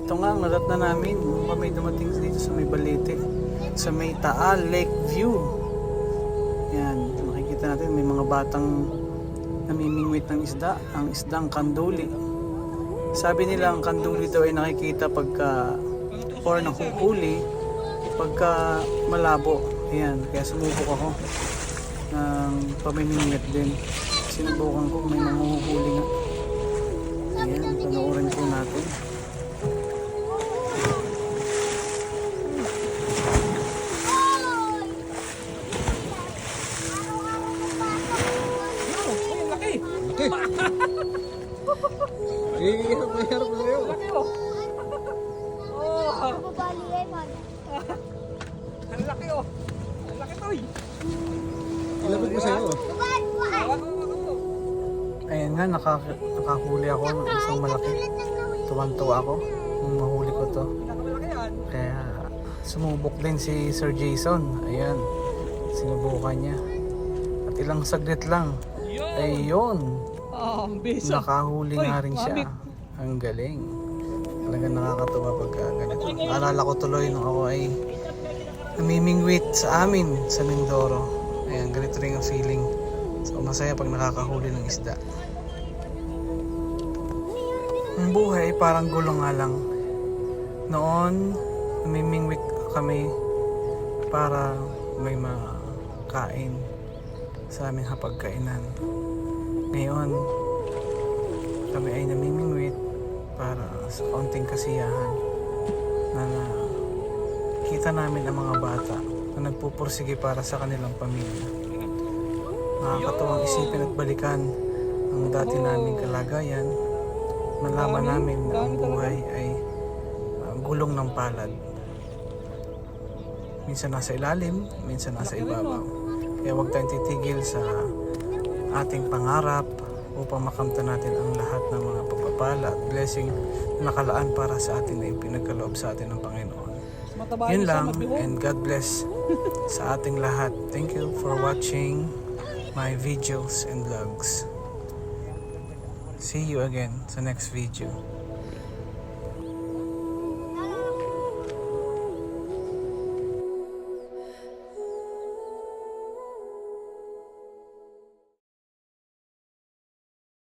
Ito nga ang nalat na namin nung kami dumating dito sa may Balete, sa may Taal Lake View. Yan, makikita natin may mga batang namimingwit ng isda, ang isdang kanduli. Sabi nila ang kanduli daw ay nakikita pagka or nahuhuli pagka malabo. Ayan, kaya sumubok ako ng pamimingwit din. Sinubukan ko, may nanguhuli nga. Ayan, panoorin po natin. Mahirap na yun. Ang laki oh. Ang laki to. Ilapit mo sa'yo. Ayan nga, nakahuli ako ng isang malaki. Tuwan-tuwa ako nung mahuli ko to. Kaya sumubok din si Sir Jason. Ayan, sinubukan niya. At ilang saglit lang. Ayun, nakahuli nga rin siya. Ang galing. Talagang nakakatuwa pagka ganito. Naalala ko tuloy nung ako ay namimingwit sa amin sa Mindoro. Ayan, ganito rin ang feeling. So masaya pag nakakahuli ng isda. Ang buhay parang gulong nga lang. Noon, namimingwit kami para may makain sa aming hapagkainan. Ngayon, kami ay namimingwit para sa kaunting kasiyahan na kita namin ang mga bata na nagpupursige para sa kanilang pamilya. Nakakatuwang isipin at balikan ang dati naming kalagayan. Malaman namin na ang buhay ay gulong ng palad. Minsan nasa ilalim, minsan nasa ibabaw. Kaya huwag tayong titigil sa ating pangarap upang makamtan natin ang lahat ng mga pagpapala at blessing na nakalaan para sa atin na ipinagkaloob sa atin ng Panginoon. Yun lang, and God bless sa ating lahat. Thank you for watching my videos and vlogs. See you again sa next video.